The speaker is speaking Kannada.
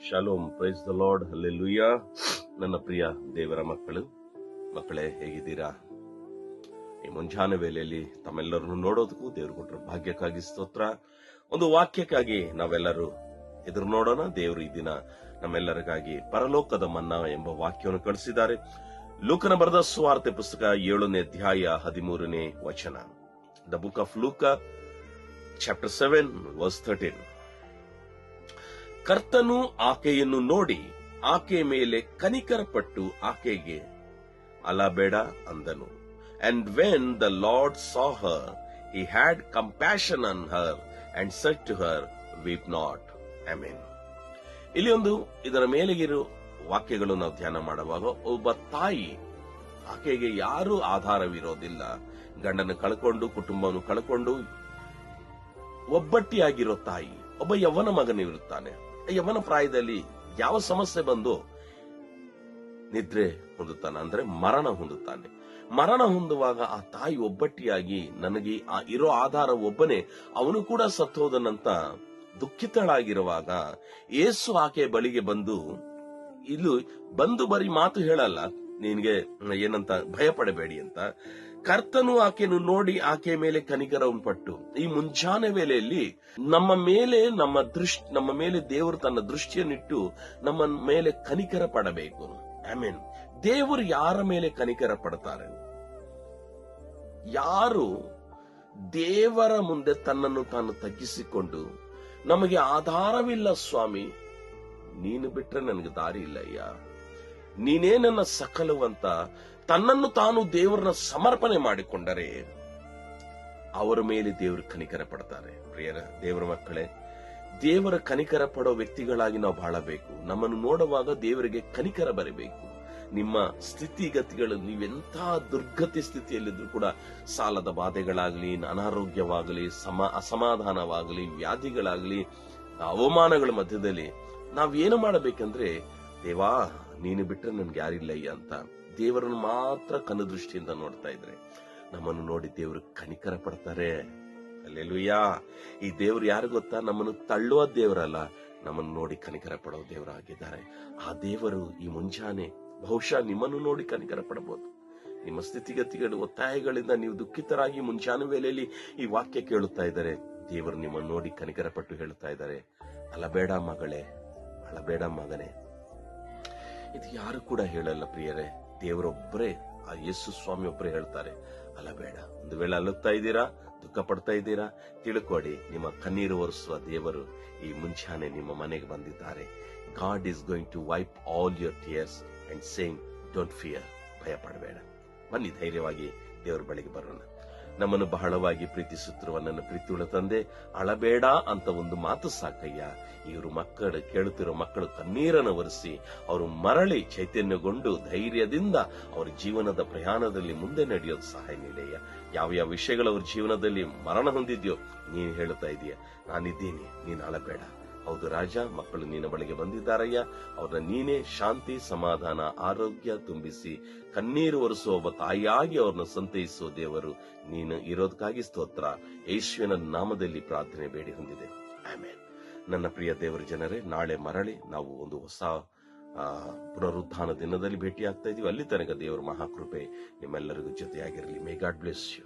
Shalom, praise the lord, hallelujah. ನನ್ನ ಪ್ರಿಯ ದೇವರ ಮಕ್ಕಳೇ, ಹೇಗಿದ್ದೀರಾ? ಈ ಮುಂಜಾನೆ ವೇಳೆಯಲ್ಲಿ ತಮ್ಮೆಲ್ಲರನ್ನು ನೋಡೋದಕ್ಕೂ ದೇವರು ಕೊಟ್ಟರು ಭಾಗ್ಯಕ್ಕಾಗಿ ಸ್ತೋತ್ರ. ಒಂದು ವಾಕ್ಯಕ್ಕಾಗಿ ನಾವೆಲ್ಲರೂ ಎದುರು ನೋಡೋಣ. ದೇವರು ಈ ದಿನ ನಮ್ಮೆಲ್ಲರಿಗಾಗಿ ಪರಲೋಕದ ಮನ್ನಾ ಎಂಬ ವಾಕ್ಯವನ್ನು ಕಳಿಸಿದ್ದಾರೆ. ಲೂಕನ ಬರೆದ ಸುವಾರ್ತೆ ಪುಸ್ತಕ 7ನೇ ಅಧ್ಯಾಯ 13ನೇ ವಚನ. The book of Luke chapter 7 verse 13. ಕರ್ತನು ಆಕೆಯನ್ನು ನೋಡಿ ಆಕೆಯ ಮೇಲೆ ಕನಿಕರಪಟ್ಟು ಆಕೆಗೆ ಅಲಬೇಡ ಅಂದನು. And when the Lord saw her, he had compassion on her and said to her, weep not. Amen. ಇಲ್ಲಿ ಒಂದು ಇದರ ಮೇಲೆಗಿರೋ ವಾಕ್ಯಗಳು ನಾವು ಧ್ಯಾನ ಮಾಡುವಾಗ, ಒಬ್ಬ ತಾಯಿ, ಆಕೆಗೆ ಯಾರೂ ಆಧಾರವಿರೋದಿಲ್ಲ, ಗಂಡನ ಕಳ್ಕೊಂಡು ಕುಟುಂಬವನ್ನು ಕಳ್ಕೊಂಡು ಒಬ್ಬಟ್ಟಿಯಾಗಿರೋ ತಾಯಿ, ಒಬ್ಬ ಯವ್ವನ ಮಗನಿರುತ್ತಾನೆ. ಯವ್ವನ ಪ್ರಾಯದಲ್ಲಿ ಯಾವ ಸಮಸ್ಯೆ ಬಂದು ನಿದ್ರೆ ಹೊಂದುತ್ತಾನೆ ಅಂದ್ರೆ ಮರಣ ಹೊಂದುತ್ತಾನೆ. ಮರಣ ಹೊಂದುವಾಗ ಆ ತಾಯಿ ಒಬ್ಬಟ್ಟಿಯಾಗಿ, ನನಗೆ ಇರೋ ಆಧಾರ ಒಬ್ಬನೇ, ಅವನು ಕೂಡ ಸತ್ತೋದನಂತ ದುಃಖಿತಳಾಗಿರುವಾಗ ಯೇಸು ಆಕೆಯ ಬಳಿಗೆ ಬಂದು ಬರೀ ಮಾತು ಹೇಳಲ್ಲ, ನಿನ್ಗೆ ಏನಂತ ಭಯ ಪಡಬೇಡಿ ಅಂತ. ಕರ್ತನು ಆಕೆಯನ್ನು ನೋಡಿ ಆಕೆಯ ಮೇಲೆ ಕನಿಕರವನ್ನು ಪಟ್ಟು, ಈ ಮುಂಜಾನೆ ವೇಳೆಯಲ್ಲಿ ನಮ್ಮ ಮೇಲೆ ದೇವರು ತನ್ನ ದೃಷ್ಟಿಯನ್ನಿಟ್ಟು ನಮ್ಮ ಮೇಲೆ ಕನಿಕರ ಪಡಬೇಕು. ಆಮೆನ್. ದೇವರು ಯಾರ ಮೇಲೆ ಕನಿಕರ ಪಡ್ತಾರೆ? ಯಾರು ದೇವರ ಮುಂದೆ ತನ್ನನ್ನು ತಾನು ತಗ್ಗಿಸಿಕೊಂಡು, ನಮಗೆ ಆಧಾರವಿಲ್ಲ ಸ್ವಾಮಿ, ನೀನು ಬಿಟ್ರೆ ನನಗೆ ದಾರಿ ಇಲ್ಲ ಅಯ್ಯ, ನೀನೇ ನನ್ನ ಸಕಲವಂತ ತನ್ನನ್ನು ತಾನು ದೇವರನ್ನ ಸಮರ್ಪಣೆ ಮಾಡಿಕೊಂಡರೆ ಅವರ ಮೇಲೆ ದೇವರು ಕನಿಕರ ಪಡ್ತಾರೆ. ಪ್ರಿಯರ ದೇವರ ಮಕ್ಕಳೇ, ದೇವರ ಕನಿಕರ ಪಡೋ ವ್ಯಕ್ತಿಗಳಾಗಿ ನಾವು ಬಾಳಬೇಕು. ನಮ್ಮನ್ನು ನೋಡುವಾಗ ದೇವರಿಗೆ ಕನಿಕರ ಬರಬೇಕು. ನಿಮ್ಮ ಸ್ಥಿತಿಗತಿಗಳು, ನೀವೆಂಥ ದುರ್ಗತಿ ಸ್ಥಿತಿಯಲ್ಲಿದ್ರು ಕೂಡ, ಸಾಲದ ಬಾಧೆಗಳಾಗ್ಲಿ, ಅನಾರೋಗ್ಯವಾಗಲಿ, ಅಸಮಾಧಾನವಾಗಲಿ, ವ್ಯಾಧಿಗಳಾಗ್ಲಿ, ಅವಮಾನಗಳ ಮಧ್ಯದಲ್ಲಿ ನಾವೇನು ಮಾಡಬೇಕಂದ್ರೆ, ದೇವಾ ನೀನು ಬಿಟ್ರೆ ನನ್ಗೆ ಯಾರಿಲ್ಲಯ್ಯ ಅಂತ ದೇವರನ್ನು ಮಾತ್ರ ಕಣ್ಣುದೃಷ್ಟಿಯಿಂದ ನೋಡ್ತಾ ಇದ್ರೆ ನಮ್ಮನ್ನು ನೋಡಿ ದೇವರು ಕನಿಕರ ಪಡ್ತಾರೆ. ಹಲ್ಲೆಲೂಯಾ. ಈ ದೇವರು ಯಾರು ಗೊತ್ತಾ? ನಮ್ಮನ್ನು ತಳ್ಳುವ ದೇವರಲ್ಲ, ನಮ್ಮನ್ನು ನೋಡಿ ಕನಿಕರ ಪಡೋ ದೇವರಾಗಿದ್ದಾರೆ. ಆ ದೇವರು ಈ ಮುಂಜಾನೆ ಬಹುಶಃ ನಿಮ್ಮನ್ನು ನೋಡಿ ಕನಿಕರ ಪಡಬಹುದು. ನಿಮ್ಮ ಸ್ಥಿತಿಗತಿಗಳು, ಒತ್ತಾಯಗಳಿಂದ ನೀವು ದುಃಖಿತರಾಗಿ ಮುಂಜಾನೆ ವೇಳೆಯಲ್ಲಿ ಈ ವಾಕ್ಯ ಕೇಳುತ್ತಾ ಇದ್ದಾರೆ. ದೇವರು ನಿಮ್ಮನ್ನು ನೋಡಿ ಕನಿಕರ ಪಟ್ಟು ಹೇಳುತ್ತಾ ಇದ್ದಾರೆ, ಅಳಬೇಡ ಮಗಳೇ, ಅಳಬೇಡ ಮಗನೇ. ಇದು ಯಾರು ಕೂಡ ಹೇಳಲ್ಲ ಪ್ರಿಯರೇ, ದೇವರೊಬ್ಬರೇ, ಆ ಯೇಸು ಸ್ವಾಮಿ ಒಬ್ಬರೇ ಹೇಳ್ತಾರೆ, ಅಳಬೇಡ. ಒಂದು ವೇಳೆ ಅಳುತ್ತಾ ಇದ್ದೀರಾ, ದುಃಖ ಪಡ್ತಾ ಇದ್ದೀರಾ, ತಿಳ್ಕೊಡಿ, ನಿಮ್ಮ ಕಣ್ಣೀರು ಒರೆಸುವ ದೇವರು ಈ ಮುಂಚಾನೆ ನಿಮ್ಮ ಮನೆಗೆ ಬಂದಿದ್ದಾರೆ. God is going to wipe all your tears and saying don't fear. ಭಯ ಪಡಬೇಡ. ಬನ್ನಿ, ಧೈರ್ಯವಾಗಿ ದೇವರ ಬಳಿಗೆ ಬರೋಣ. ನಮ್ಮನ್ನು ಬಹಳವಾಗಿ ಪ್ರೀತಿಸುತ್ತಿರುವ ನನ್ನ ಪ್ರೀತಿಯುಳ್ಳ ತಂದೆ, ಅಳಬೇಡ ಅಂತ ಒಂದು ಮಾತು ಸಾಕಯ್ಯ. ಇವರು ಕೇಳುತ್ತಿರೋ ಮಕ್ಕಳು ಕಣ್ಣೀರನ್ನು ಒರೆಸಿ ಅವರು ಮರಳಿ ಚೈತನ್ಯಗೊಂಡು ಧೈರ್ಯದಿಂದ ಅವರ ಜೀವನದ ಪ್ರಯಾಣದಲ್ಲಿ ಮುಂದೆ ನಡೆಯೋದು ಸಹಾಯ ನೀಡಯ್ಯ. ಯಾವ ವಿಷಯಗಳು ಅವ್ರ ಜೀವನದಲ್ಲಿ ಮರಣ ಹೊಂದಿದ್ಯೋ ನೀನು ಹೇಳುತ್ತಾ ಇದೀಯ, ನಾನಿದ್ದೀನಿ, ನೀನು ಅಳಬೇಡ. ಹೌದು ರಾಜ, ಮಕ್ಕಳು ನಿನ್ನ ಬಳಿಗೆ ಬಂದಿದ್ದಾರಯ್ಯ. ಅವ್ರನ್ನ ನೀನೇ ಶಾಂತಿ, ಸಮಾಧಾನ, ಆರೋಗ್ಯ ತುಂಬಿಸಿ ಕಣ್ಣೀರು ಒರೆಸುವ ಒಬ್ಬ ತಾಯಿಯಾಗಿ ಅವ್ರನ್ನ ಸಂತೈಸುವ ದೇವರು ನೀನು ಇರೋದಕ್ಕಾಗಿ ಸ್ತೋತ್ರ. ಯೇಸುವಿನ ನಾಮದಲ್ಲಿ ಪ್ರಾರ್ಥನೆ ಬೇಡಿ ಹೊಂದಿದೆ, ಆಮೆನ್. ನನ್ನ ಪ್ರಿಯ ದೇವರ ಜನರೇ, ನಾಳೆ ಮರಳಿ ನಾವು ಒಂದು ಹೊಸ ಪುನರುತ್ಥಾನ ದಿನದಲ್ಲಿ ಭೇಟಿ ಆಗ್ತಾ ಇದೀವಿ. ಅಲ್ಲಿ ತನಕ ದೇವರ ಮಹಾಕೃಪೆ ನಿಮ್ಮೆಲ್ಲರಿಗೂ ಜೊತೆಯಾಗಿರಲಿ. May God bless you.